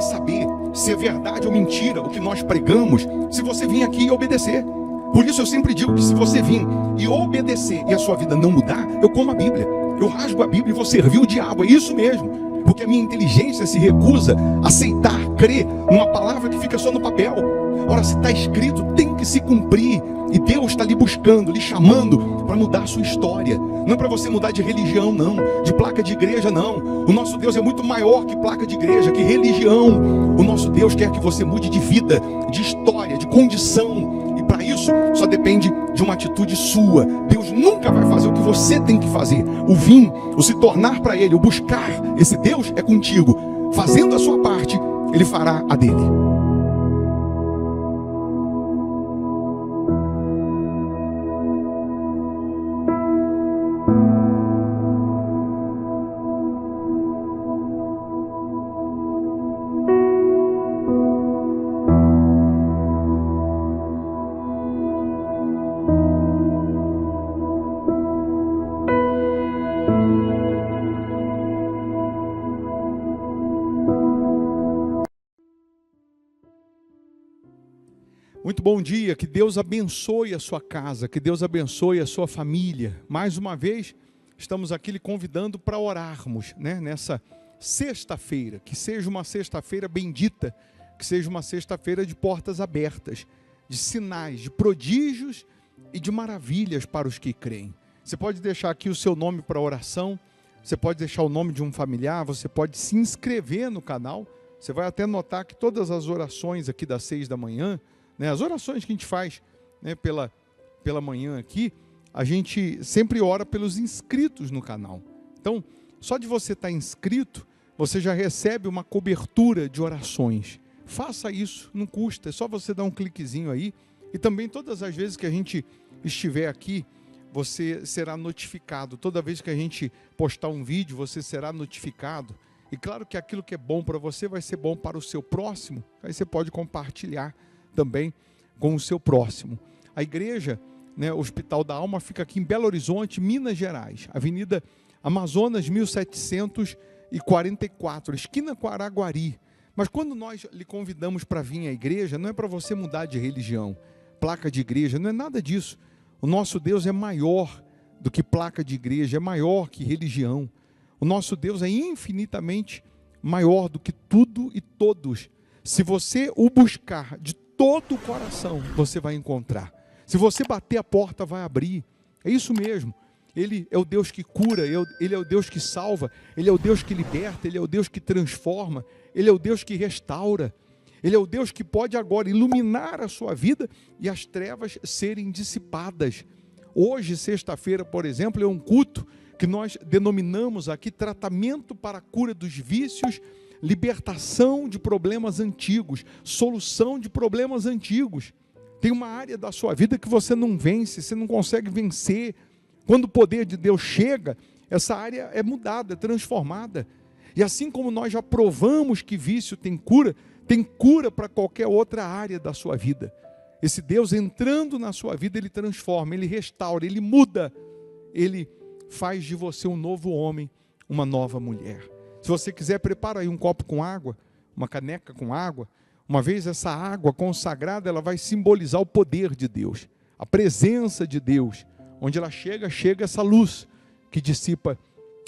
saber se é verdade ou mentira o que nós pregamos se você vir aqui e obedecer. Por isso eu sempre digo que se você vir e obedecer e a sua vida não mudar, eu como a Bíblia, eu rasgo a Bíblia e vou servir o diabo, é isso mesmo. Porque a minha inteligência se recusa a aceitar, crer numa palavra que fica só no papel. Ora, se está escrito, tem que se cumprir. E Deus está lhe buscando, lhe chamando para mudar a sua história. Não é para você mudar de religião, não. De placa de igreja, não. O nosso Deus é muito maior que placa de igreja, que religião. O nosso Deus quer que você mude de vida, de história, de condição. E para isso, só depende de uma atitude sua. Deus nunca vai fazer o que você tem que fazer. O vir, o se tornar para Ele, o buscar esse Deus é contigo. Fazendo a sua parte, Ele fará a dele. Muito bom dia, que Deus abençoe a sua casa, que Deus abençoe a sua família. Mais uma vez, estamos aqui lhe convidando para orarmos, nessa sexta-feira, que seja uma sexta-feira bendita, que seja uma sexta-feira de portas abertas, de sinais, de prodígios e de maravilhas para os que creem. Você pode deixar aqui o seu nome para oração, você pode deixar o nome de um familiar, você pode se inscrever no canal, você vai até notar que todas as orações aqui das 6 da manhã, as orações que a gente faz pela manhã aqui, a gente sempre ora pelos inscritos no canal. Então, só de você estar inscrito, você já recebe uma cobertura de orações. Faça isso, não custa, é só você dar um cliquezinho aí. E também todas as vezes que a gente estiver aqui, você será notificado. Toda vez que a gente postar um vídeo, você será notificado. E claro que aquilo que é bom para você vai ser bom para o seu próximo. Aí você pode compartilhar também com o seu próximo. A igreja, Hospital da Alma, fica aqui em Belo Horizonte, Minas Gerais, Avenida Amazonas 1744, esquina com Araguari. Mas quando nós lhe convidamos para vir à igreja, não é para você mudar de religião, placa de igreja, não é nada disso. O nosso Deus é maior do que placa de igreja, é maior que religião. O nosso Deus é infinitamente maior do que tudo e todos. Se você o buscar de todo o coração, você vai encontrar. Se você bater a porta, vai abrir. É isso mesmo. Ele é o Deus que cura, Ele é o Deus que salva, Ele é o Deus que liberta, Ele é o Deus que transforma, Ele é o Deus que restaura. Ele é o Deus que pode agora iluminar a sua vida e as trevas serem dissipadas. Hoje, sexta-feira, por exemplo, é um culto que nós denominamos aqui tratamento para a cura dos vícios, libertação de problemas antigos, solução de problemas antigos. Tem uma área da sua vida que você não vence, você não consegue vencer. Quando o poder de Deus chega, essa área é mudada, é transformada. E assim como nós já provamos que vício tem cura para qualquer outra área da sua vida. Esse Deus entrando na sua vida, Ele transforma, Ele restaura, Ele muda. Ele faz de você um novo homem, uma nova mulher. Se você quiser, prepara aí um copo com água, uma caneca com água. Uma vez essa água consagrada, ela vai simbolizar o poder de Deus, a presença de Deus. Onde ela chega essa luz que dissipa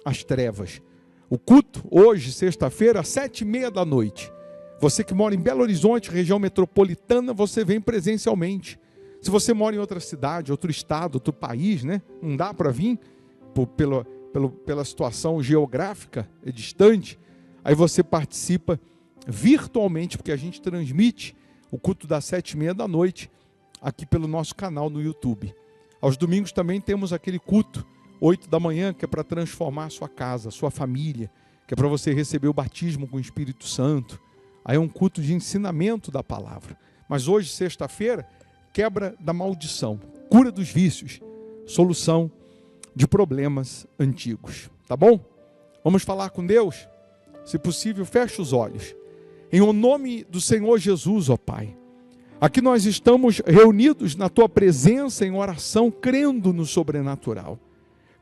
as trevas. O culto, hoje, sexta-feira, às 7h30 da noite. Você que mora em Belo Horizonte, região metropolitana, você vem presencialmente. Se você mora em outra cidade, outro estado, outro país, não dá para vir pela situação geográfica, é distante, aí você participa virtualmente, porque a gente transmite o culto das 7h30 da noite aqui pelo nosso canal no YouTube. Aos domingos também temos aquele culto, 8 da manhã, que é para transformar a sua casa, a sua família, que é para você receber o batismo com o Espírito Santo. Aí é um culto de ensinamento da palavra. Mas hoje, sexta-feira, quebra da maldição, cura dos vícios, solução de problemas antigos. Tá bom? Vamos falar com Deus? Se possível, feche os olhos. Em nome do Senhor Jesus, ó Pai, aqui nós estamos reunidos na Tua presença em oração, crendo no sobrenatural.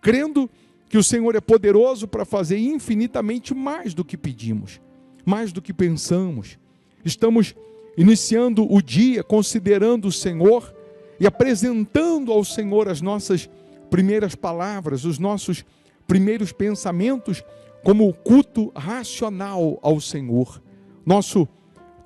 Crendo que o Senhor é poderoso para fazer infinitamente mais do que pedimos. mais do que pensamos. Estamos iniciando o dia considerando o Senhor e apresentando ao Senhor as nossas primeiras palavras, os nossos primeiros pensamentos, como culto racional ao Senhor. Nosso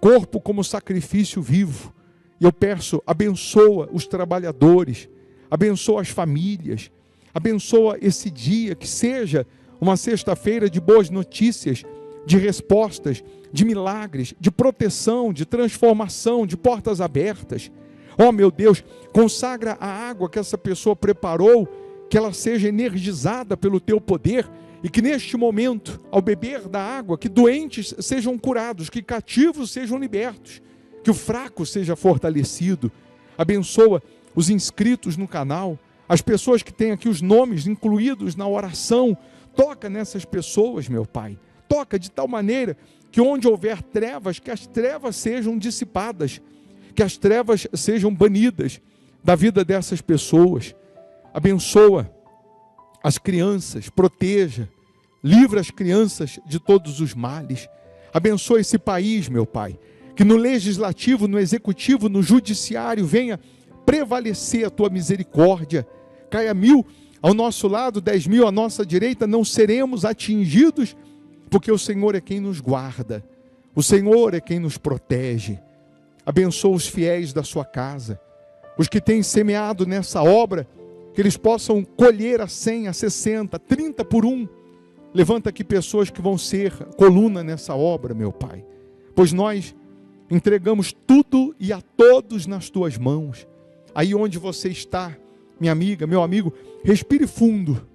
corpo como sacrifício vivo. E eu peço, abençoa os trabalhadores, abençoa as famílias, abençoa esse dia, que seja uma sexta-feira de boas notícias, de respostas, de milagres, de proteção, de transformação, de portas abertas. Oh meu Deus, consagra a água que essa pessoa preparou, que ela seja energizada pelo teu poder, e que neste momento, ao beber da água, que doentes sejam curados, que cativos sejam libertos, que o fraco seja fortalecido. Abençoa os inscritos no canal, as pessoas que têm aqui os nomes incluídos na oração. Toca nessas pessoas, meu Pai. Toca de tal maneira que onde houver trevas, que as trevas sejam dissipadas, que as trevas sejam banidas da vida dessas pessoas. Abençoa as crianças, proteja, livra as crianças de todos os males. Abençoa esse país, meu Pai, que no legislativo, no executivo, no judiciário venha prevalecer a tua misericórdia. Caia 1000 ao nosso lado, 10.000 à nossa direita, não seremos atingidos, porque o Senhor é quem nos guarda, o Senhor é quem nos protege. Abençoa os fiéis da sua casa, os que têm semeado nessa obra, que eles possam colher a 100, a 60, 30 por 1. Levanta aqui pessoas que vão ser coluna nessa obra, meu Pai, pois nós entregamos tudo e a todos nas tuas mãos. Aí onde você está, minha amiga, meu amigo, respire fundo,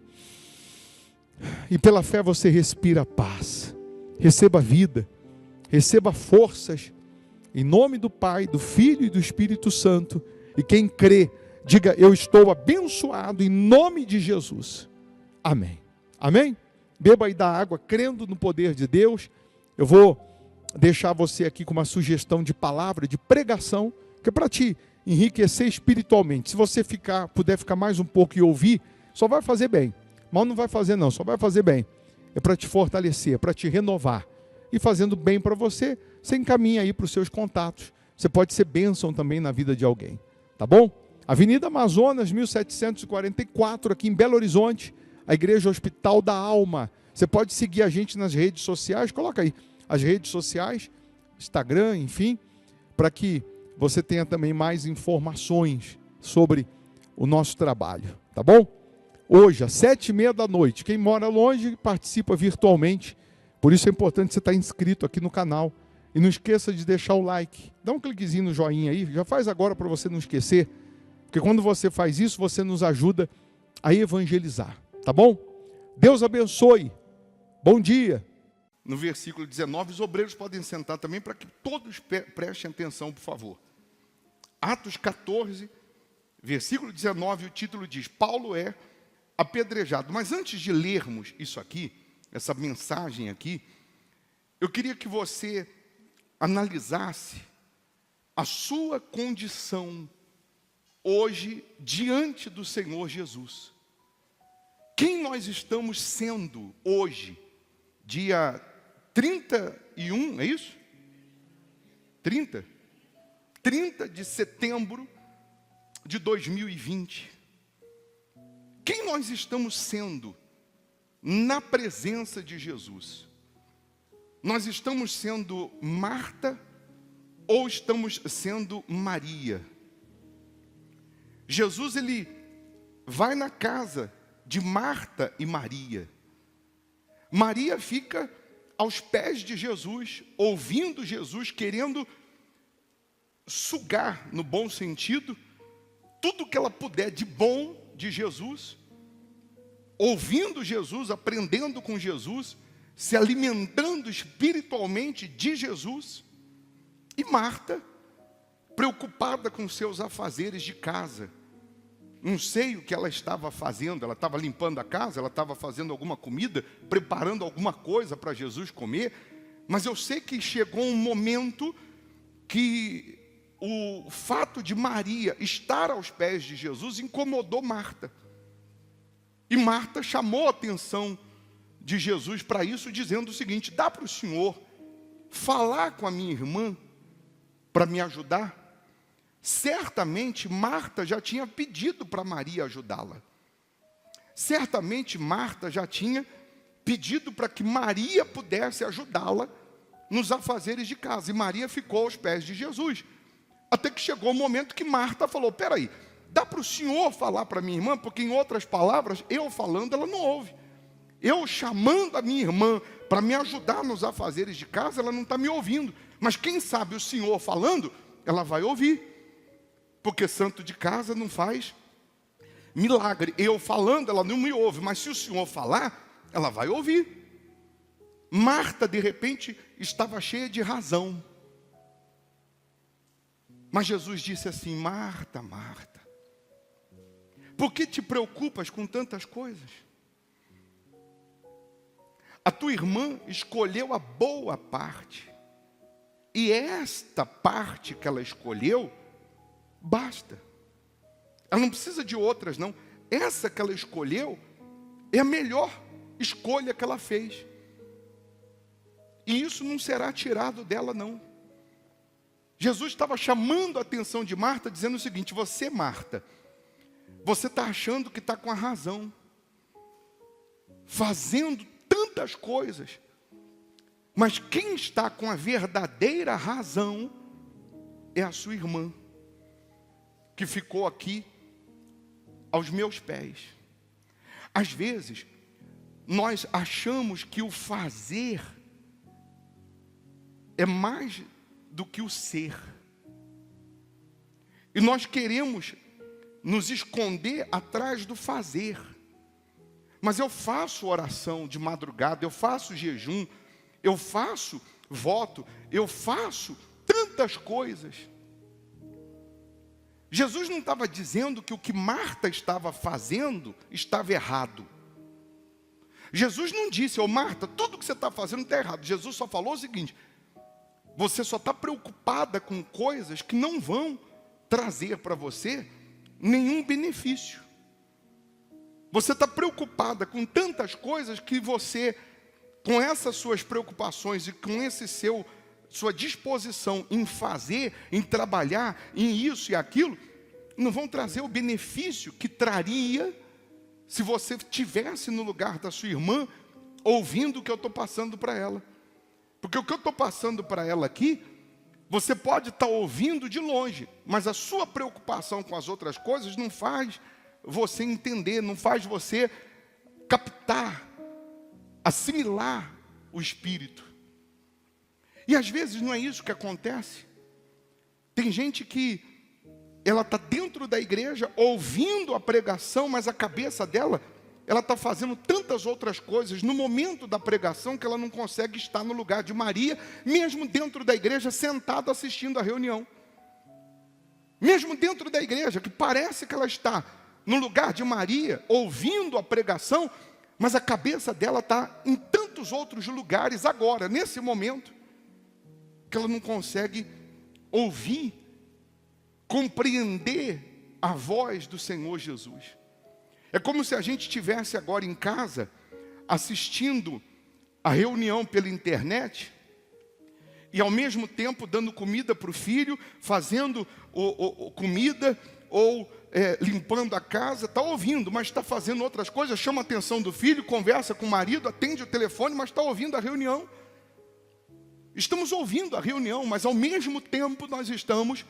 e pela fé você respira paz, receba vida, receba forças, em nome do Pai, do Filho e do Espírito Santo. E quem crê, diga: eu estou abençoado em nome de Jesus. Amém. Amém? Beba aí da água, crendo no poder de Deus. Eu vou deixar você aqui com uma sugestão de palavra, de pregação, que é para te enriquecer espiritualmente. Se você puder ficar mais um pouco e ouvir, só vai fazer bem. Mal não vai fazer não, só vai fazer bem. É para te fortalecer, é para te renovar. E fazendo bem para você, você encaminha aí para os seus contatos. Você pode ser bênção também na vida de alguém. Tá bom? Avenida Amazonas, 1744, aqui em Belo Horizonte, a Igreja Hospital da Alma. Você pode seguir a gente nas redes sociais, coloca aí as redes sociais, Instagram, enfim, para que você tenha também mais informações sobre o nosso trabalho, tá bom? Hoje, às 7h30 da noite, quem mora longe participa virtualmente, por isso é importante você estar inscrito aqui no canal. E não esqueça de deixar o like, dá um cliquezinho no joinha aí, já faz agora para você não esquecer, porque quando você faz isso, você nos ajuda a evangelizar, tá bom? Deus abençoe, bom dia. No versículo 19, os obreiros podem sentar também, para que todos prestem atenção, por favor. Atos 14, versículo 19, o título diz: Paulo é apedrejado. Mas antes de lermos isso aqui, essa mensagem aqui, eu queria que você analisasse a sua condição hoje diante do Senhor Jesus. Quem nós estamos sendo hoje, dia 31, é isso? 30 de setembro de 2020. Quem nós estamos sendo na presença de Jesus? Nós estamos sendo Marta ou estamos sendo Maria? Jesus, ele vai na casa de Marta e Maria. Maria fica aos pés de Jesus, ouvindo Jesus, querendo sugar, no bom sentido, tudo que ela puder de bom de Jesus, ouvindo Jesus, aprendendo com Jesus, se alimentando espiritualmente de Jesus. E Marta, preocupada com seus afazeres de casa. Não sei o que ela estava fazendo, ela estava limpando a casa, ela estava fazendo alguma comida, preparando alguma coisa para Jesus comer, mas eu sei que chegou um momento que o fato de Maria estar aos pés de Jesus incomodou Marta. E Marta chamou a atenção de Jesus para isso, dizendo o seguinte: dá para o Senhor falar com a minha irmã para me ajudar, certamente Marta já tinha pedido para Maria ajudá-la. Certamente Marta já tinha pedido para que Maria pudesse ajudá-la nos afazeres de casa. E Maria ficou aos pés de Jesus. Até que chegou o momento que Marta falou: peraí, dá para o senhor falar para minha irmã? Porque, em outras palavras, eu falando, ela não ouve. Eu chamando a minha irmã para me ajudar nos afazeres de casa, ela não está me ouvindo. Mas quem sabe o senhor falando, ela vai ouvir. Porque santo de casa não faz milagre. Eu falando, ela não me ouve. Mas se o senhor falar, ela vai ouvir. Marta, de repente, estava cheia de razão. Mas Jesus disse assim: Marta, Marta, por que te preocupas com tantas coisas? A tua irmã escolheu a boa parte. E esta parte que ela escolheu, basta. Ela não precisa de outras, não. Essa que ela escolheu é a melhor escolha que ela fez. E isso não será tirado dela, não. Jesus estava chamando a atenção de Marta, dizendo o seguinte: você, Marta, você está achando que está com a razão, fazendo tantas coisas, mas quem está com a verdadeira razão é a sua irmã, que ficou aqui aos meus pés. Às vezes, nós achamos que o fazer é mais do que o ser. E nós queremos nos esconder atrás do fazer. Mas eu faço oração de madrugada, eu faço jejum, eu faço voto, eu faço tantas coisas. Jesus não estava dizendo que o que Marta estava fazendo estava errado. Jesus não disse: ô Marta, tudo que você está fazendo está errado. Jesus só falou o seguinte: você só está preocupada com coisas que não vão trazer para você nenhum benefício. Você está preocupada com tantas coisas que você, com essas suas preocupações e com sua disposição em fazer, em trabalhar, em isso e aquilo, não vão trazer o benefício que traria se você estivesse no lugar da sua irmã, ouvindo o que eu estou passando para ela. Porque o que eu estou passando para ela aqui, você pode estar ouvindo de longe, mas a sua preocupação com as outras coisas não faz você entender, não faz você captar, assimilar o Espírito. E às vezes não é isso que acontece. Tem gente que ela está dentro da igreja, ouvindo a pregação, mas a cabeça dela, ela está fazendo tantas outras coisas no momento da pregação que ela não consegue estar no lugar de Maria, mesmo dentro da igreja, sentada assistindo a reunião. Mesmo dentro da igreja, que parece que ela está no lugar de Maria, ouvindo a pregação, mas a cabeça dela está em tantos outros lugares agora, nesse momento, que ela não consegue ouvir, compreender a voz do Senhor Jesus. É como se a gente estivesse agora em casa, assistindo a reunião pela internet, e ao mesmo tempo dando comida para o filho, fazendo comida, ou limpando a casa, está ouvindo, mas está fazendo outras coisas, chama a atenção do filho, conversa com o marido, atende o telefone, mas está ouvindo a reunião. Estamos ouvindo a reunião, mas ao mesmo tempo nós estamos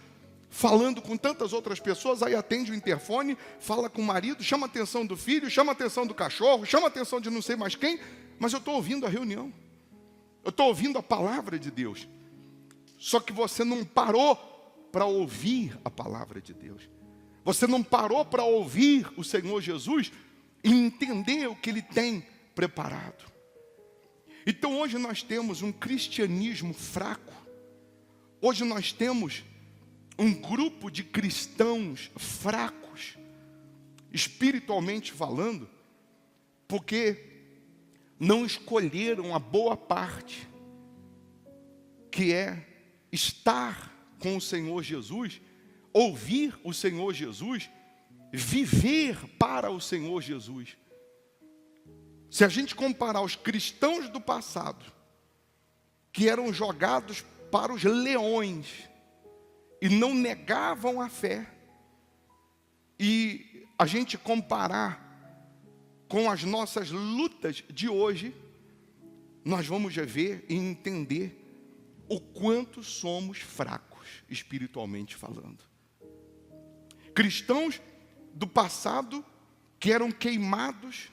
falando com tantas outras pessoas, aí atende o interfone, fala com o marido, chama a atenção do filho, chama a atenção do cachorro, chama a atenção de não sei mais quem, mas eu estou ouvindo a reunião. Eu estou ouvindo a palavra de Deus. Só que você não parou para ouvir a palavra de Deus. Você não parou para ouvir o Senhor Jesus e entender o que Ele tem preparado. Então hoje nós temos um cristianismo fraco. Hoje nós temos um grupo de cristãos fracos, espiritualmente falando, porque não escolheram a boa parte, que é estar com o Senhor Jesus, ouvir o Senhor Jesus, viver para o Senhor Jesus. Se a gente comparar os cristãos do passado que eram jogados para os leões e não negavam a fé. E a gente comparar com as nossas lutas de hoje, nós vamos ver e entender o quanto somos fracos, espiritualmente falando. Cristãos do passado que eram queimados,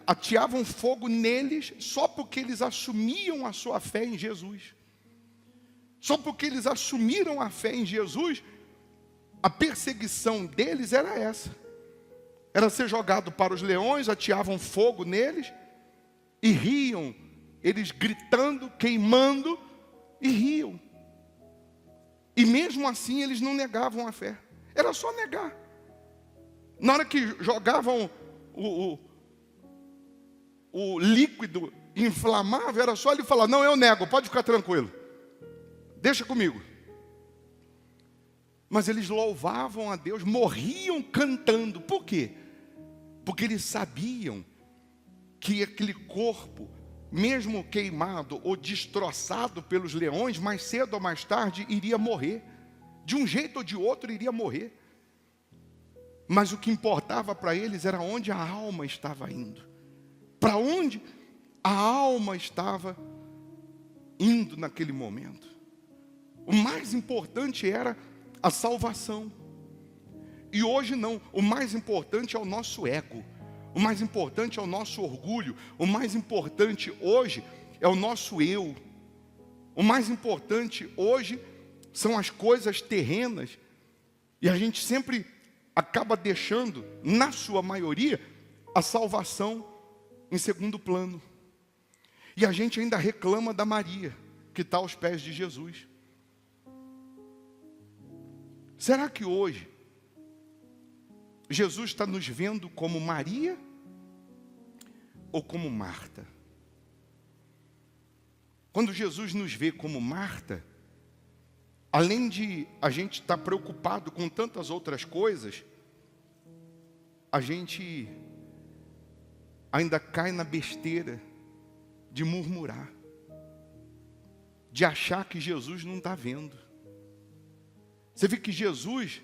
ateavam fogo neles só porque eles assumiam a sua fé em Jesus. Só porque eles assumiram a fé em Jesus, a perseguição deles era essa. Era ser jogado para os leões, ateavam fogo neles e riam. Eles gritando, queimando e riam. E mesmo assim eles não negavam a fé. Era só negar. Na hora que jogavam o líquido inflamável, era só ele falar: não, eu nego, pode ficar tranquilo, deixa comigo. Mas eles louvavam a Deus, morriam cantando. Por quê? Porque eles sabiam que aquele corpo, mesmo queimado ou destroçado pelos leões, mais cedo ou mais tarde iria morrer. De um jeito ou de outro iria morrer. Mas o que importava para eles era onde a alma estava indo. Para onde a alma estava indo naquele momento. O mais importante era a salvação. E hoje não. O mais importante é o nosso ego. O mais importante é o nosso orgulho. O mais importante hoje é o nosso eu. O mais importante hoje são as coisas terrenas. E a gente sempre acaba deixando, na sua maioria, a salvação em segundo plano. E a gente ainda reclama da Maria, que está aos pés de Jesus. Será que hoje Jesus está nos vendo como Maria ou como Marta? Quando Jesus nos vê como Marta, além de a gente estar preocupado com tantas outras coisas, a gente ainda cai na besteira de murmurar, de achar que Jesus não está vendo. Você vê que Jesus,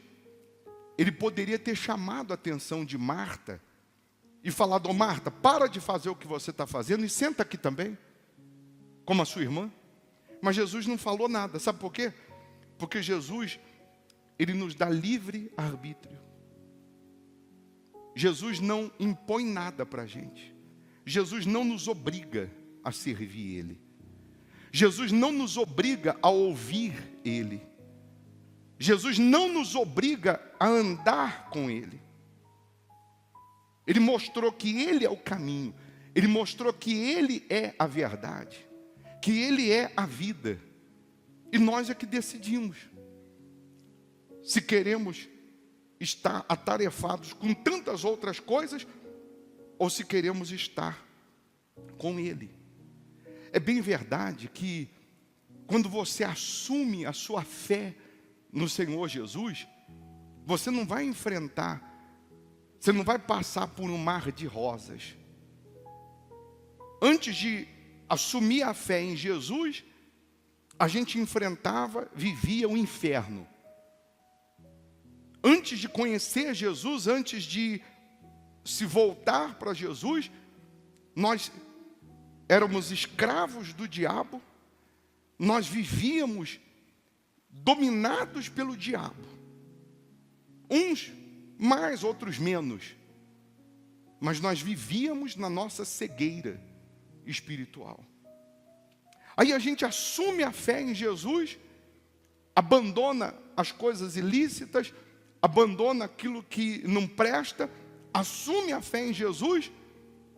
ele poderia ter chamado a atenção de Marta e falado: ô Marta, para de fazer o que você está fazendo e senta aqui também, como a sua irmã. Mas Jesus não falou nada. Sabe por quê? Porque Jesus, ele nos dá livre arbítrio. Jesus não impõe nada para a gente. Jesus não nos obriga a servir Ele. Jesus não nos obriga a ouvir Ele. Jesus não nos obriga a andar com Ele. Ele mostrou que Ele é o caminho. Ele mostrou que Ele é a verdade. Que Ele é a vida. E nós é que decidimos se queremos estar atarefados com tantas outras coisas ou se queremos estar com Ele. É bem verdade que quando você assume a sua fé no Senhor Jesus, você não vai enfrentar, você não vai passar por um mar de rosas. Antes de assumir a fé em Jesus, a gente enfrentava, vivia o inferno. Antes de conhecer Jesus, antes de se voltar para Jesus, nós éramos escravos do diabo, nós vivíamos dominados pelo diabo. Uns mais, outros menos. Mas nós vivíamos na nossa cegueira espiritual. Aí a gente assume a fé em Jesus, abandona as coisas ilícitas, abandona aquilo que não presta, assume a fé em Jesus,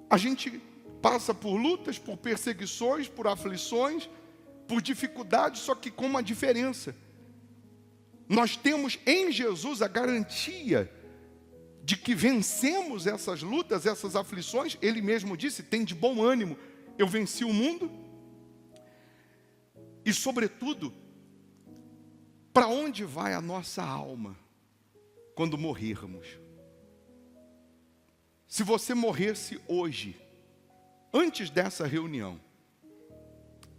a gente passa por lutas, por perseguições, por aflições, por dificuldades, só que com uma diferença. Nós temos em Jesus a garantia de que vencemos essas lutas, essas aflições. Ele mesmo disse: tem de bom ânimo, eu venci o mundo. E sobretudo, para onde vai a nossa alma quando morrermos? Se você morresse hoje, antes dessa reunião,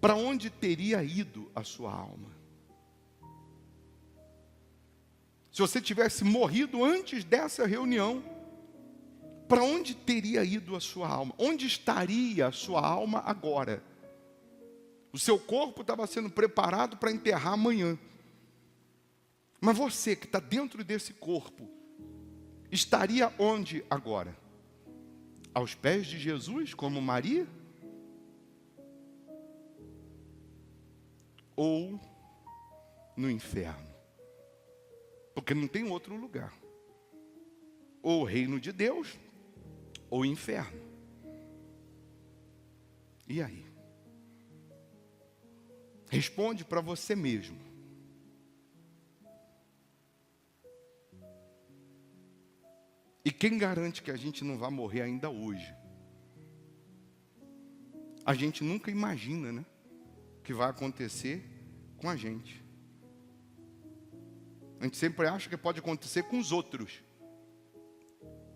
para onde teria ido a sua alma? Se você tivesse morrido antes dessa reunião, para onde teria ido a sua alma? Onde estaria a sua alma agora? O seu corpo estava sendo preparado para enterrar amanhã. Mas você que está dentro desse corpo, estaria onde agora? Aos pés de Jesus, como Maria? Ou no inferno? Porque não tem outro lugar. Ou o reino de Deus, ou o inferno. E aí? Responde para você mesmo. E quem garante que a gente não vai morrer ainda hoje? A gente nunca imagina, né, que vai acontecer com a gente. A gente sempre acha que pode acontecer com os outros.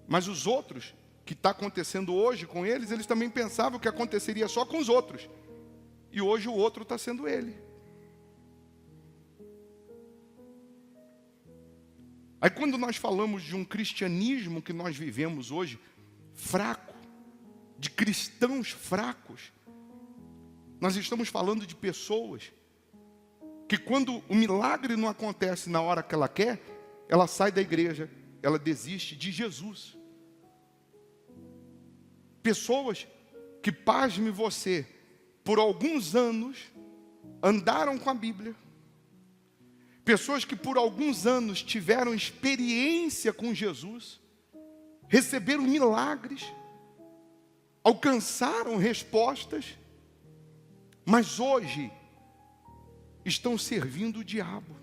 Mas os outros, que está acontecendo hoje com eles, eles também pensavam que aconteceria só com os outros. E hoje o outro está sendo ele. Aí quando nós falamos de um cristianismo que nós vivemos hoje, fraco, de cristãos fracos, nós estamos falando de pessoas que quando o milagre não acontece na hora que ela quer, ela sai da igreja, ela desiste de Jesus. Pessoas que, pasme você, por alguns anos andaram com a Bíblia. Pessoas que por alguns anos tiveram experiência com Jesus, receberam milagres, alcançaram respostas, mas hoje estão servindo o diabo.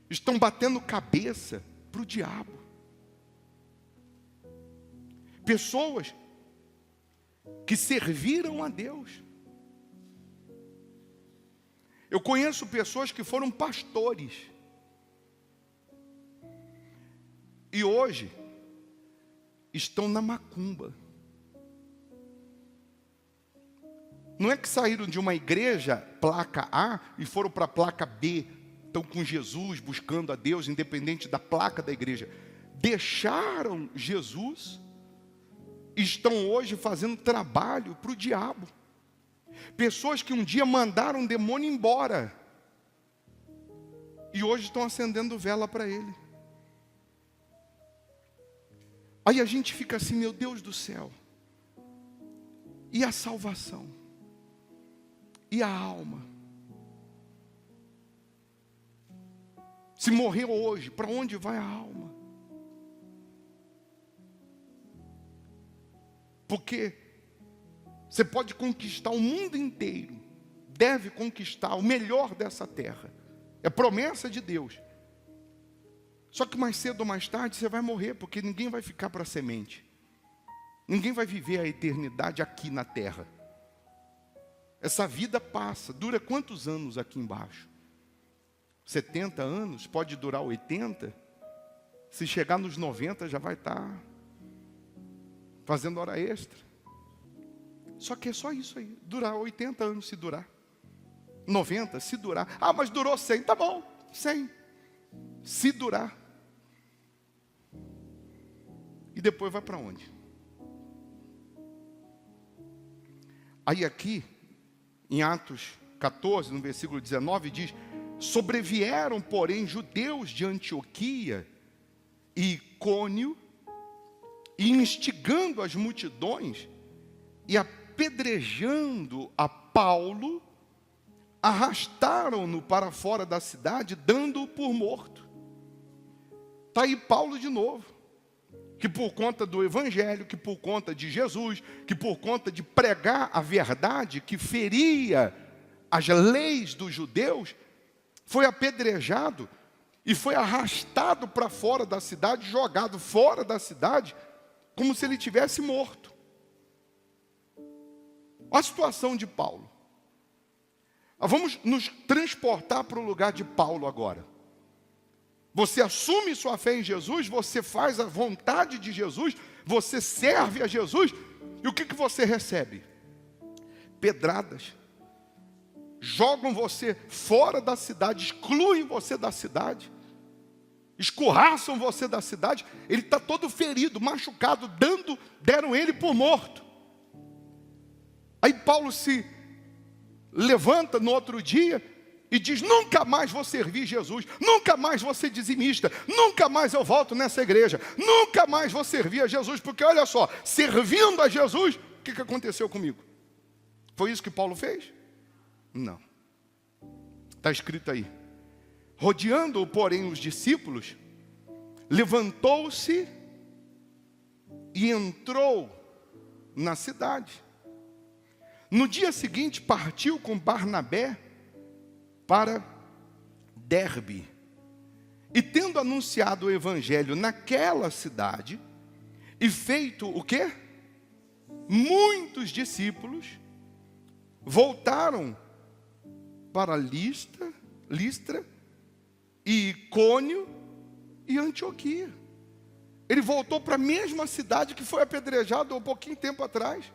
Estão batendo cabeça para o diabo. Pessoas que serviram a Deus. Eu conheço pessoas que foram pastores. E hoje estão na macumba. Não é que saíram de uma igreja, placa A, e foram para a placa B. Estão com Jesus, buscando a Deus, independente da placa da igreja. Deixaram Jesus e estão hoje fazendo trabalho para o diabo. Pessoas que um dia mandaram um demônio embora e hoje estão acendendo vela para ele. Aí a gente fica assim, meu Deus do céu. E a salvação? E a alma? Se morrer hoje, para onde vai a alma? Porque você pode conquistar o mundo inteiro, deve conquistar o melhor dessa terra. É promessa de Deus. Só que mais cedo ou mais tarde você vai morrer, porque ninguém vai ficar para a semente. Ninguém vai viver a eternidade aqui na terra. Essa vida passa. Dura quantos anos aqui embaixo? 70 anos? Pode durar 80? Se chegar nos 90 já vai estar fazendo hora extra. Só que é só isso aí. Durar 80 anos se durar. 90 se durar. Ah, mas durou 100. Tá bom, 100. Se durar. E depois vai para onde? Aí aqui, em Atos 14, no versículo 19, diz: sobrevieram, porém, judeus de Antioquia e Icônio, e instigando as multidões, e apedrejando a Paulo, arrastaram-no para fora da cidade, dando-o por morto. Está aí Paulo de novo, que por conta do Evangelho, que por conta de Jesus, que por conta de pregar a verdade, que feria as leis dos judeus, foi apedrejado e foi arrastado para fora da cidade, jogado fora da cidade, como se ele tivesse morto. Olha a situação de Paulo. Vamos nos transportar para o lugar de Paulo agora. Você assume sua fé em Jesus, você faz a vontade de Jesus, você serve a Jesus, e o que você recebe? pedradas, jogam você fora da cidade, excluem você da cidade, escorraçam você da cidade. Ele está todo ferido, machucado, deram ele por morto. Aí Paulo se levanta no outro dia e diz: nunca mais vou servir Jesus, nunca mais vou ser dizimista, nunca mais eu volto nessa igreja, nunca mais vou servir a Jesus, porque olha só, servindo a Jesus, o que aconteceu comigo? Foi isso que Paulo fez? Não. Está escrito aí: rodeando-o, porém, os discípulos, levantou-se e entrou na cidade. No dia seguinte, partiu com Barnabé para Derbe. E tendo anunciado o evangelho naquela cidade, e feito o quê? Muitos discípulos, voltaram para Listra e Icônio e Antioquia. Ele voltou para a mesma cidade que foi apedrejado há um pouquinho tempo atrás.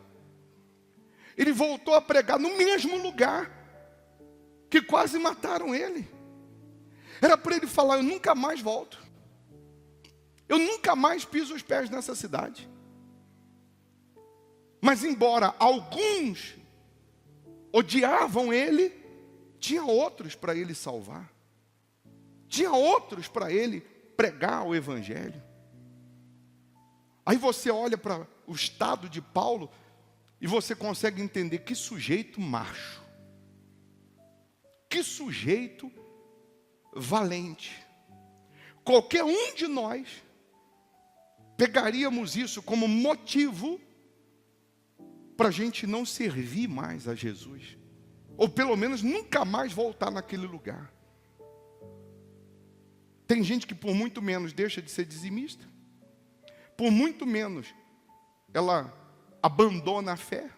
Ele voltou a pregar no mesmo lugar que quase mataram ele. Era para ele falar: eu nunca mais volto, eu nunca mais piso os pés nessa cidade. Mas embora alguns odiavam ele, tinha outros para ele salvar, tinha outros para ele pregar o evangelho. Aí você olha para o estado de Paulo e você consegue entender: que sujeito macho, que sujeito valente. Qualquer um de nós pegaríamos isso como motivo para a gente não servir mais a Jesus, ou pelo menos nunca mais voltar naquele lugar. Tem gente que por muito menos deixa de ser dizimista, por muito menos ela abandona a fé.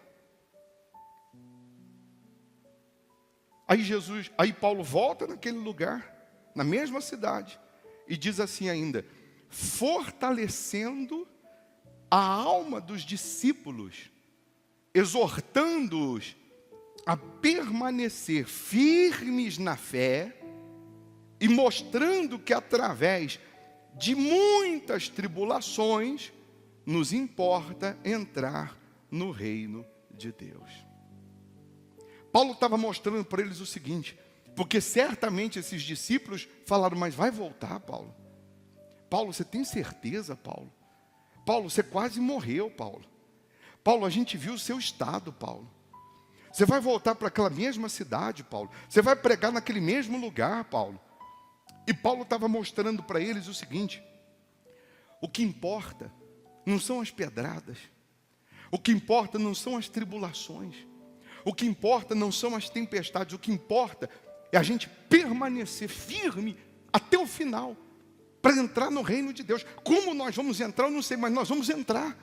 Aí Paulo volta naquele lugar, na mesma cidade, e diz assim ainda: fortalecendo a alma dos discípulos, exortando-os a permanecer firmes na fé, e mostrando que através de muitas tribulações nos importa entrar no reino de Deus. Paulo estava mostrando para eles o seguinte, porque certamente esses discípulos falaram: mas vai voltar, Paulo? Paulo, você tem certeza, Paulo? Paulo, você quase morreu, Paulo. Paulo, a gente viu o seu estado, Paulo. Você vai voltar para aquela mesma cidade, Paulo? Você vai pregar naquele mesmo lugar, Paulo? E Paulo estava mostrando para eles o seguinte: o que importa não são as pedradas, o que importa não são as tribulações, o que importa não são as tempestades, o que importa é a gente permanecer firme até o final, para entrar no reino de Deus. Como nós vamos entrar, eu não sei, mas nós vamos entrar.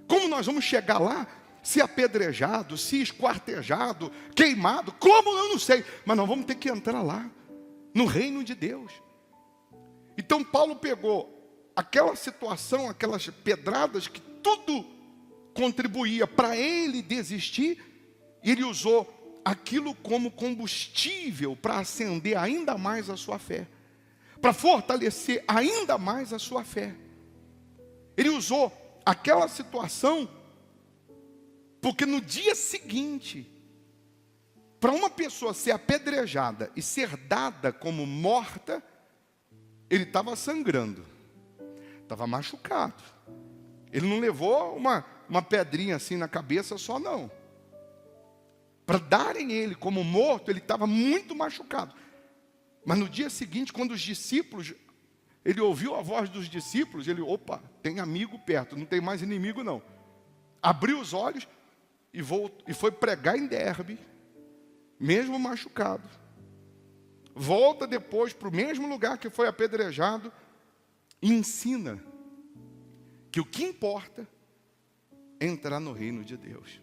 Como nós vamos chegar lá, se apedrejado, se esquartejado, queimado, como eu não sei, mas nós vamos ter que entrar lá, no reino de Deus. Então Paulo pegou aquela situação, aquelas pedradas que tudo contribuía para ele desistir, e ele usou aquilo como combustível para acender ainda mais a sua fé, para fortalecer ainda mais a sua fé. Ele usou aquela situação, porque no dia seguinte, para uma pessoa ser apedrejada e ser dada como morta, ele estava sangrando, estava machucado. Ele não levou uma pedrinha assim na cabeça só, não. Para darem ele como morto, ele estava muito machucado. Mas no dia seguinte, quando os discípulos, ele ouviu a voz dos discípulos, ele: opa, tem amigo perto, não tem mais inimigo não. Abriu os olhos e foi pregar em Derbe, mesmo machucado. Volta depois para o mesmo lugar que foi apedrejado e ensina que o que importa é entrar no reino de Deus.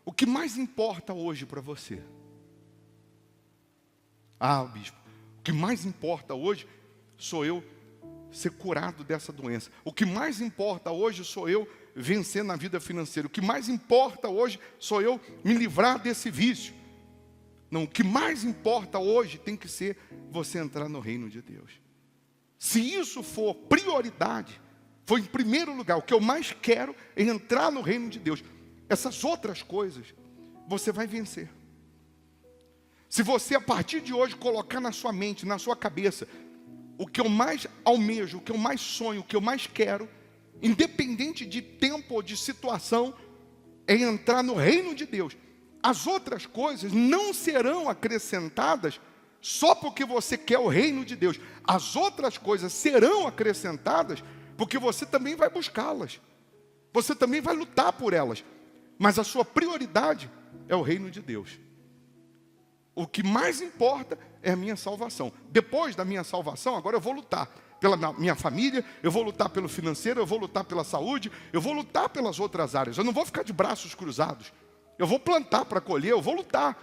O que mais importa hoje para você? Ah, bispo, o que mais importa hoje sou eu ser curado dessa doença. O que mais importa hoje sou eu vencer na vida financeira. O que mais importa hoje sou eu me livrar desse vício. Não, o que mais importa hoje tem que ser você entrar no reino de Deus. Se isso for prioridade, for em primeiro lugar, o que eu mais quero é entrar no reino de Deus. Essas outras coisas, você vai vencer. Se você, a partir de hoje, colocar na sua mente, na sua cabeça, o que eu mais almejo, o que eu mais sonho, o que eu mais quero, independente de tempo ou de situação, é entrar no reino de Deus. As outras coisas não serão acrescentadas só porque você quer o reino de Deus. As outras coisas serão acrescentadas porque você também vai buscá-las. Você também vai lutar por elas. Mas a sua prioridade é o reino de Deus. O que mais importa é a minha salvação. Depois da minha salvação, agora eu vou lutar pela minha família, eu vou lutar pelo financeiro, eu vou lutar pela saúde, eu vou lutar pelas outras áreas. Eu não vou ficar de braços cruzados. Eu vou plantar para colher, eu vou lutar.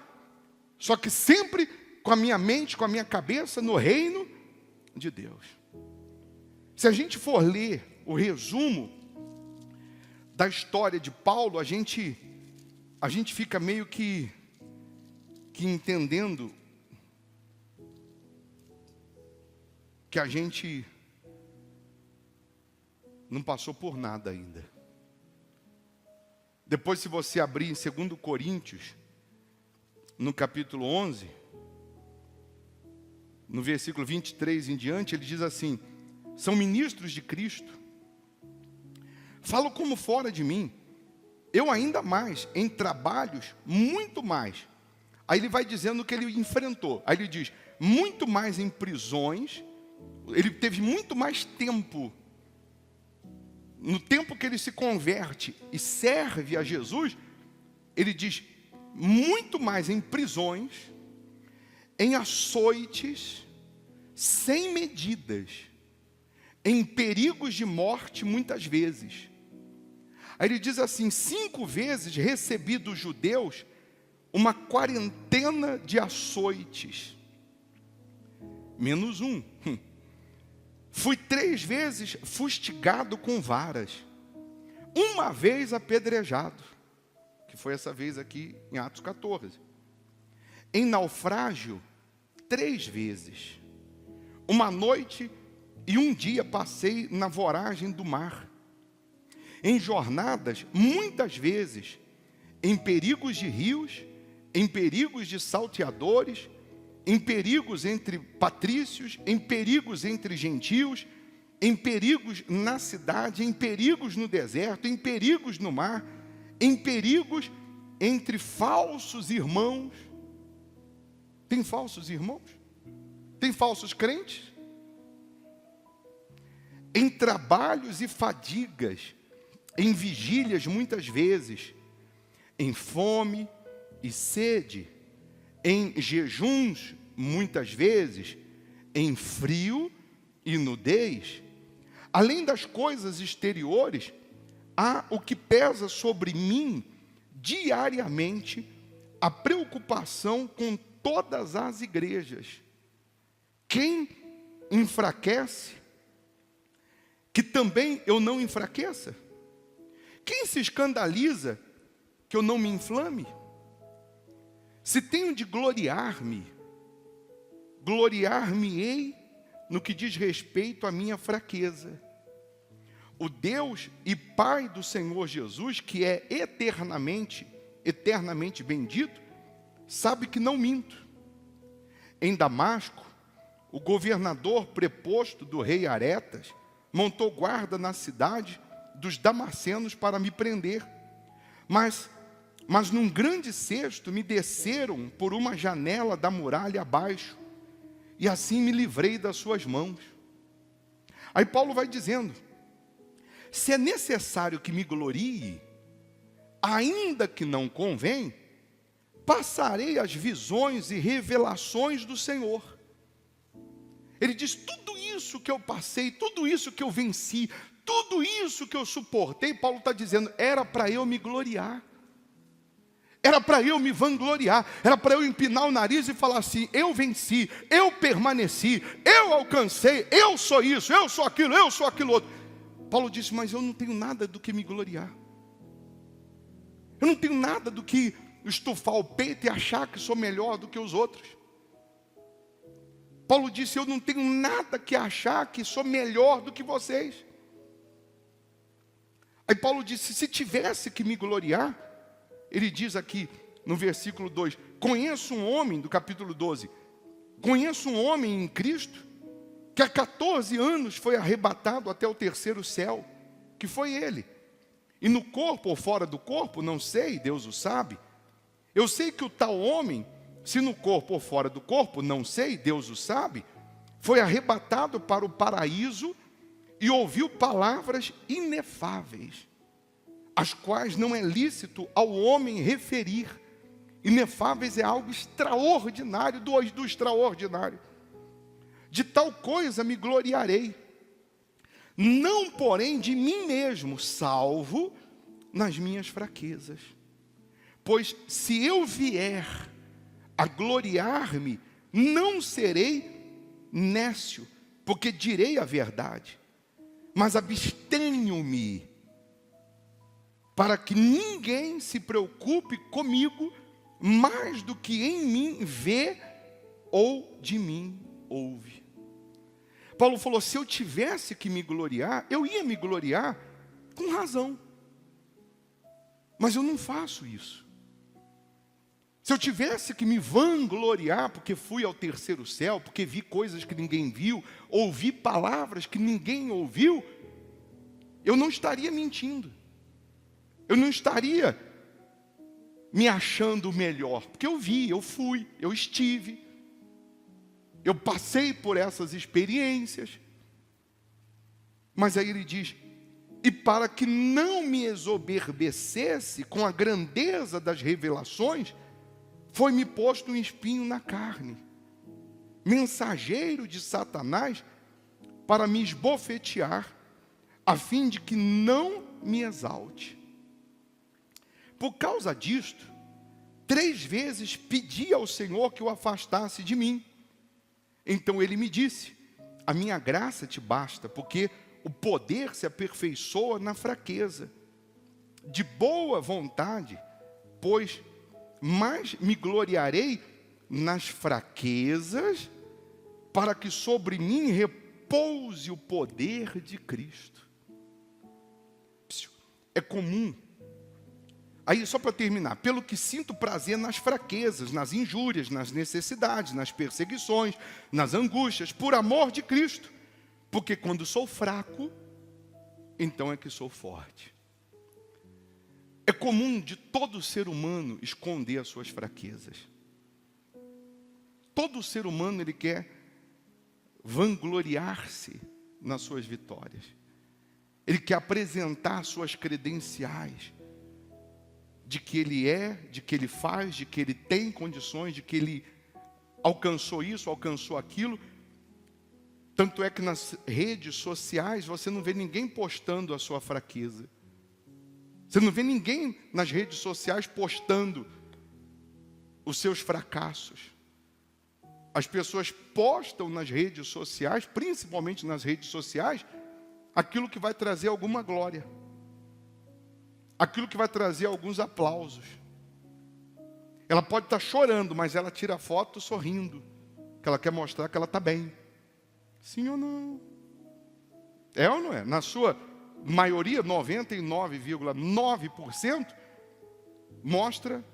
Só que sempre com a minha mente, com a minha cabeça no reino de Deus. Se a gente for ler o resumo da história de Paulo, a gente fica meio que entendendo que a gente não passou por nada ainda. Depois, se você abrir em 2 Coríntios, no capítulo 11, no versículo 23 em diante, ele diz assim: são ministros de Cristo, falo como fora de mim, eu ainda mais, em trabalhos, muito mais. Aí ele vai dizendo o que ele enfrentou. Aí ele diz, muito mais em prisões, ele teve muito mais tempo. No tempo que ele se converte e serve a Jesus, ele diz, muito mais em prisões, em açoites, sem medidas, em perigos de morte muitas vezes. Aí ele diz assim, 5 vezes recebi dos judeus uma quarentena de açoites, menos um. Fui 3 vezes fustigado com varas, uma vez apedrejado, que foi essa vez aqui em Atos 14. Em naufrágio, 3 vezes. Uma noite e um dia passei na voragem do mar. Em jornadas, muitas vezes, em perigos de rios, em perigos de salteadores, em perigos entre patrícios, em perigos entre gentios, em perigos na cidade, em perigos no deserto, em perigos no mar, em perigos entre falsos irmãos. Tem falsos irmãos? Tem falsos crentes? Em trabalhos e fadigas, em vigílias muitas vezes, em fome e sede, em jejuns muitas vezes, em frio e nudez. Além das coisas exteriores, há o que pesa sobre mim diariamente, a preocupação com todas as igrejas. Quem enfraquece, que também eu não enfraqueça? Quem se escandaliza, que eu não me inflame? Se tenho de gloriar-me, gloriar-me-ei no que diz respeito à minha fraqueza. O Deus e Pai do Senhor Jesus, que é eternamente bendito, sabe que não minto. Em Damasco, o governador preposto do rei Aretas montou guarda na cidade dos damascenos para me prender. Mas num grande cesto me desceram por uma janela da muralha abaixo, e assim me livrei das suas mãos. Aí Paulo vai dizendo, se é necessário que me glorie, ainda que não convém, passarei as visões e revelações do Senhor. Ele diz, tudo isso que eu passei, tudo isso que eu venci, tudo isso que eu suportei, Paulo está dizendo, era para eu me gloriar. Era para eu me vangloriar, era para eu empinar o nariz e falar assim, eu venci, eu permaneci, eu alcancei, eu sou isso, eu sou aquilo outro. Paulo disse, mas eu não tenho nada do que me gloriar. Eu não tenho nada do que estufar o peito e achar que sou melhor do que os outros. Paulo disse, eu não tenho nada que achar que sou melhor do que vocês. Aí Paulo disse, se tivesse que me gloriar, ele diz aqui no versículo 2, conheço um homem, do capítulo 12, conheço um homem em Cristo, que há 14 anos foi arrebatado até o terceiro céu, que foi ele. E no corpo ou fora do corpo, não sei, Deus o sabe. Eu sei que o tal homem, se no corpo ou fora do corpo, não sei, Deus o sabe, foi arrebatado para o paraíso e ouviu palavras inefáveis, as quais não é lícito ao homem referir. Inefáveis é algo extraordinário, do extraordinário. De tal coisa me gloriarei, não porém de mim mesmo, salvo nas minhas fraquezas. Pois se eu vier a gloriar-me, não serei nécio, porque direi a verdade, mas abstenho-me, para que ninguém se preocupe comigo mais do que em mim vê ou de mim ouve. Paulo falou, se eu tivesse que me gloriar, eu ia me gloriar com razão. Mas eu não faço isso. Se eu tivesse que me vangloriar porque fui ao terceiro céu, porque vi coisas que ninguém viu, ouvi palavras que ninguém ouviu, eu não estaria mentindo. Eu não estaria me achando melhor, porque eu vi, eu fui, eu estive, eu passei por essas experiências. Mas aí ele diz, e para que não me exoberbecesse com a grandeza das revelações, foi-me posto um espinho na carne, mensageiro de Satanás, para me esbofetear, a fim de que não me exalte. Por causa disto, 3 vezes pedi ao Senhor que o afastasse de mim. Então ele me disse, a minha graça te basta, porque o poder se aperfeiçoa na fraqueza. De boa vontade, pois mais me gloriarei nas fraquezas, para que sobre mim repouse o poder de Cristo. É comum. Aí, só para terminar, pelo que sinto prazer nas fraquezas, nas injúrias, nas necessidades, nas perseguições, nas angústias, por amor de Cristo. Porque quando sou fraco, então é que sou forte. É comum de todo ser humano esconder as suas fraquezas. Todo ser humano, ele quer vangloriar-se nas suas vitórias. Ele quer apresentar suas credenciais de que ele é, de que ele faz, de que ele tem condições, de que ele alcançou isso, alcançou aquilo. Tanto é que nas redes sociais você não vê ninguém postando a sua fraqueza. Você não vê ninguém nas redes sociais postando os seus fracassos. As pessoas postam nas redes sociais, principalmente nas redes sociais, aquilo que vai trazer alguma glória. Aquilo que vai trazer alguns aplausos. Ela pode estar chorando, mas ela tira a foto sorrindo, que ela quer mostrar que ela está bem. Sim ou não? É ou não é? Na sua maioria, 99,9%, mostra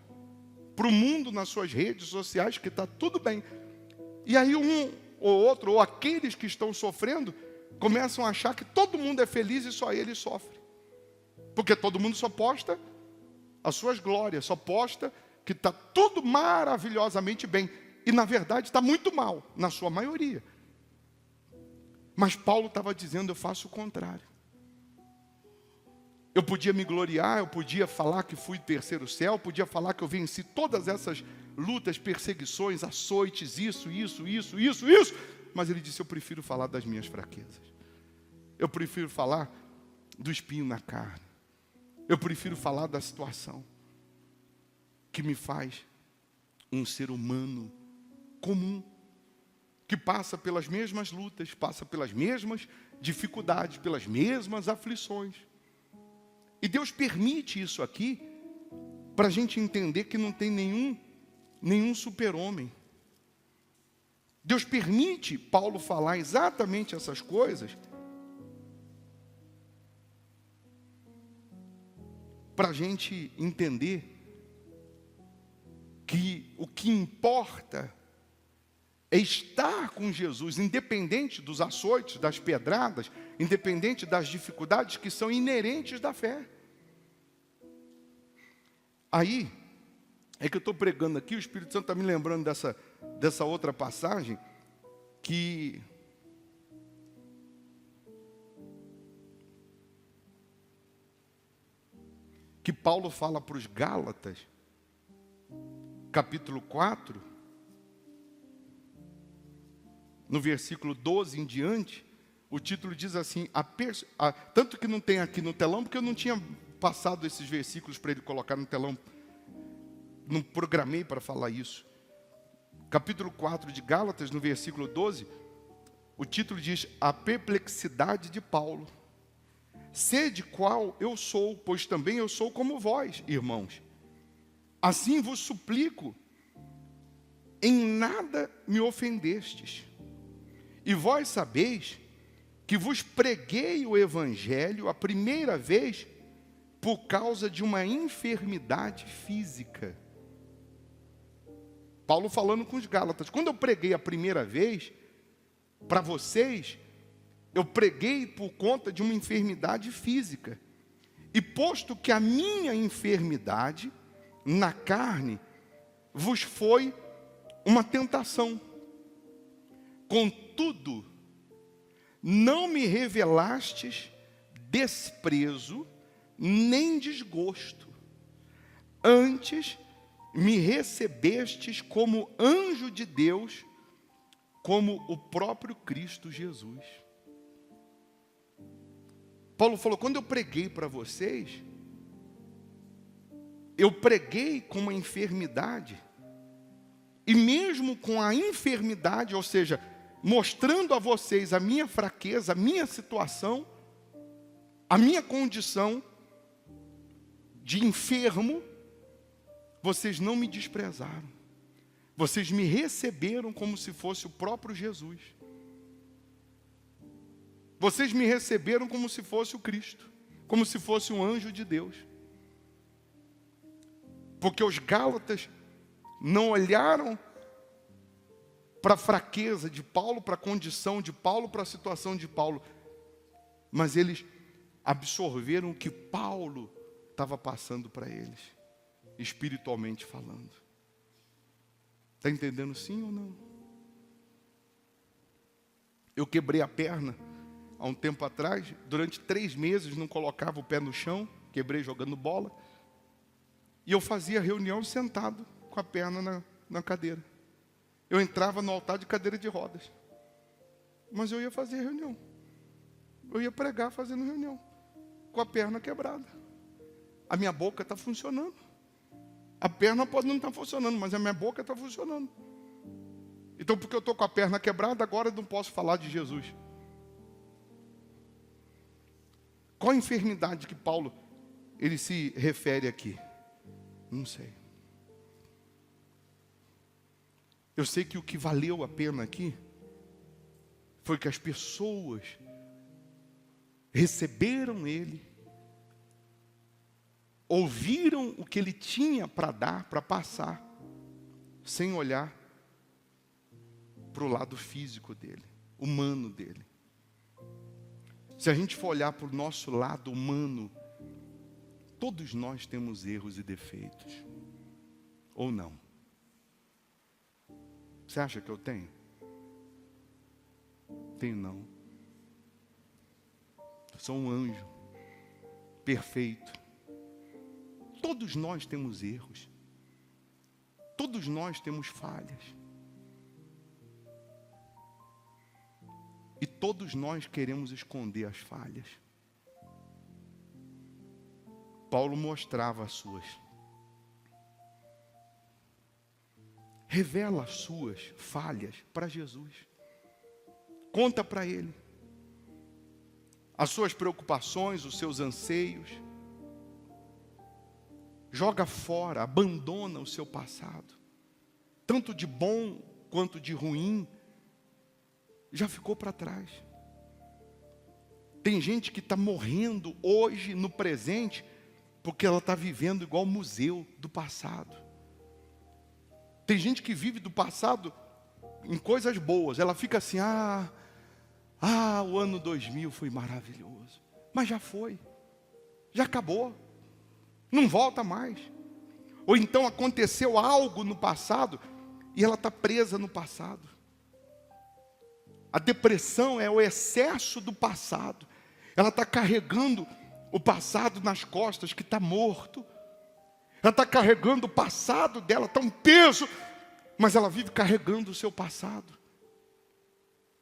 para o mundo nas suas redes sociais que está tudo bem. E aí um ou outro, ou aqueles que estão sofrendo, começam a achar que todo mundo é feliz e só ele sofre. Porque todo mundo só posta as suas glórias, só posta que está tudo maravilhosamente bem. E na verdade está muito mal, na sua maioria. Mas Paulo estava dizendo, eu faço o contrário. Eu podia me gloriar, eu podia falar que fui terceiro céu, podia falar que eu venci todas essas lutas, perseguições, açoites, isso. Mas ele disse, eu prefiro falar das minhas fraquezas. Eu prefiro falar do espinho na carne. Eu prefiro falar da situação que me faz um ser humano comum, que passa pelas mesmas lutas, passa pelas mesmas dificuldades, pelas mesmas aflições. E Deus permite isso aqui para a gente entender que não tem nenhum super-homem. Deus permite Paulo falar exatamente essas coisas para a gente entender que o que importa é estar com Jesus, independente dos açoites, das pedradas, independente das dificuldades que são inerentes da fé. Aí, é que eu estou pregando aqui, o Espírito Santo está me lembrando dessa outra passagem, que Paulo fala para os Gálatas, capítulo 4, no versículo 12 em diante, o título diz assim, tanto que não tem aqui no telão, porque eu não tinha passado esses versículos para ele colocar no telão, não programei para falar isso. Capítulo 4 de Gálatas, no versículo 12, o título diz, a perplexidade de Paulo. Sede qual eu sou, pois também eu sou como vós, irmãos. Assim vos suplico, em nada me ofendestes. E vós sabeis que vos preguei o evangelho a primeira vez por causa de uma enfermidade física. Paulo falando com os Gálatas, quando eu preguei a primeira vez para vocês, eu preguei por conta de uma enfermidade física. E posto que a minha enfermidade na carne vos foi uma tentação, contudo, não me revelastes desprezo nem desgosto, antes me recebestes como anjo de Deus, como o próprio Cristo Jesus. Paulo falou, quando eu preguei para vocês, eu preguei com uma enfermidade, e mesmo com a enfermidade, ou seja, mostrando a vocês a minha fraqueza, a minha situação, a minha condição de enfermo, vocês não me desprezaram. Vocês me receberam como se fosse o próprio Jesus. Vocês me receberam como se fosse o Cristo, como se fosse um anjo de Deus. Porque os Gálatas não olharam para a fraqueza de Paulo, para a condição de Paulo, para a situação de Paulo, mas eles absorveram o que Paulo estava passando para eles, espiritualmente falando. Está entendendo sim ou não? Eu quebrei a perna há um tempo atrás, durante 3 meses não colocava o pé no chão, quebrei jogando bola, e eu fazia reunião sentado, com a perna na cadeira. Eu entrava no altar de cadeira de rodas, mas eu ia fazer reunião, eu ia pregar fazendo reunião, com a perna quebrada. A minha boca está funcionando, a perna pode não estar funcionando, mas a minha boca está funcionando. Então, porque eu estou com a perna quebrada, agora eu não posso falar de Jesus. Qual a enfermidade que Paulo ele se refere aqui? Não sei. Eu sei que o que valeu a pena aqui foi que as pessoas receberam ele, ouviram o que ele tinha para dar, para passar, sem olhar para o lado físico dele, humano dele. Se a gente for olhar para o nosso lado humano, todos nós temos erros e defeitos, ou não? Você acha que eu tenho? Tenho não. Eu sou um anjo perfeito. Todos nós temos erros. Todos nós temos falhas. E todos nós queremos esconder as falhas. Paulo mostrava as suas. Revela as suas falhas para Jesus. Conta para Ele as suas preocupações, os seus anseios. Joga fora, abandona o seu passado. Tanto de bom quanto de ruim, já ficou para trás. Tem gente que está morrendo hoje, no presente, porque ela está vivendo igual o museu do passado. Tem gente que vive do passado em coisas boas. Ela fica assim, o ano 2000 foi maravilhoso. Mas já foi, já acabou, não volta mais. Ou então aconteceu algo no passado e ela está presa no passado. A depressão é o excesso do passado. Ela está carregando o passado nas costas que está morto. Ela está carregando o passado dela, está um peso, mas ela vive carregando o seu passado.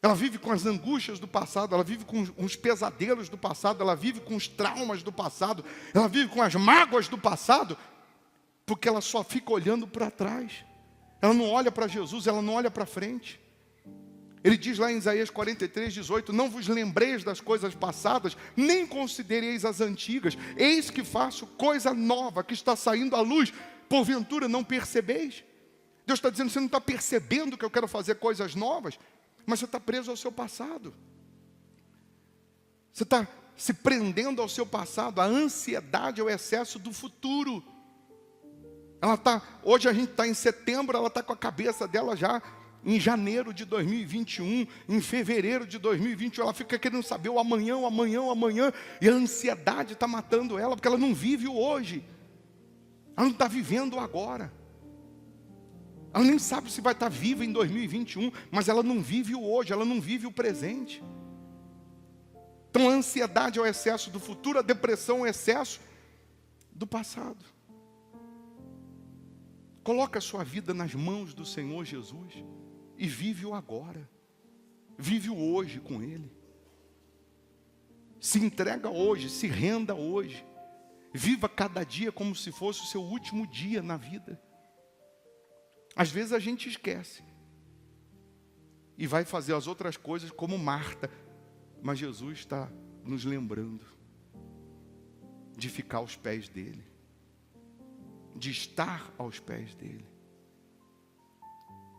Ela vive com as angústias do passado, ela vive com os pesadelos do passado, ela vive com os traumas do passado, ela vive com as mágoas do passado, porque ela só fica olhando para trás. Ela não olha para Jesus, ela não olha para frente. Ele diz lá em Isaías 43:18, não vos lembreis das coisas passadas, nem considereis as antigas. Eis que faço coisa nova, que está saindo à luz, porventura não percebeis? Deus está dizendo, você não está percebendo que eu quero fazer coisas novas, mas você está preso ao seu passado. Você está se prendendo ao seu passado. A ansiedade é o excesso do futuro. Hoje a gente está em setembro, ela está com a cabeça dela já em janeiro de 2021, em fevereiro de 2021, ela fica querendo saber o amanhã, e a ansiedade está matando ela, porque ela não vive o hoje, ela não está vivendo o agora, ela nem sabe se vai estar viva em 2021, mas ela não vive o hoje, ela não vive o presente. Então a ansiedade é o excesso do futuro, a depressão é o excesso do passado. Coloca a sua vida nas mãos do Senhor Jesus e vive o agora, vive o hoje com Ele. Se entrega hoje, se renda hoje, viva cada dia como se fosse o seu último dia na vida. Às vezes a gente esquece e vai fazer as outras coisas como Marta, mas Jesus está nos lembrando de ficar aos pés dEle, de estar aos pés dEle.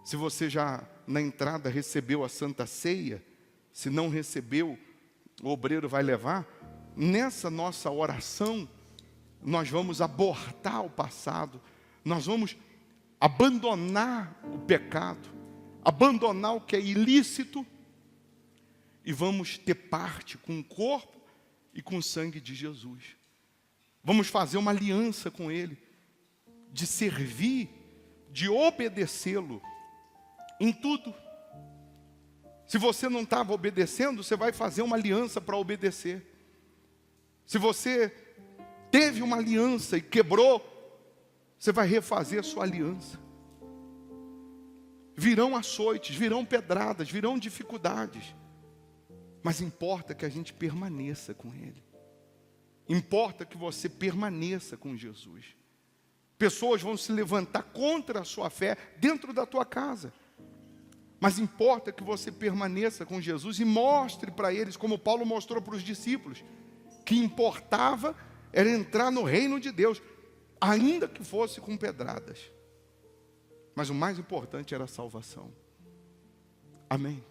Se você já na entrada recebeu a Santa Ceia, se não recebeu, o obreiro vai levar. Nessa nossa oração, nós vamos abortar o passado, nós vamos abandonar o pecado, abandonar o que é ilícito, e vamos ter parte com o corpo e com o sangue de Jesus. Vamos fazer uma aliança com Ele, de servir, de obedecê-lo em tudo. Se você não estava obedecendo, você vai fazer uma aliança para obedecer. Se você teve uma aliança e quebrou, você vai refazer a sua aliança. Virão açoites, virão pedradas, virão dificuldades, mas importa que a gente permaneça com Ele. Importa que você permaneça com Jesus. Pessoas vão se levantar contra a sua fé dentro da tua casa, mas importa que você permaneça com Jesus e mostre para eles, como Paulo mostrou para os discípulos, que importava era entrar no reino de Deus, ainda que fosse com pedradas. Mas o mais importante era a salvação. Amém.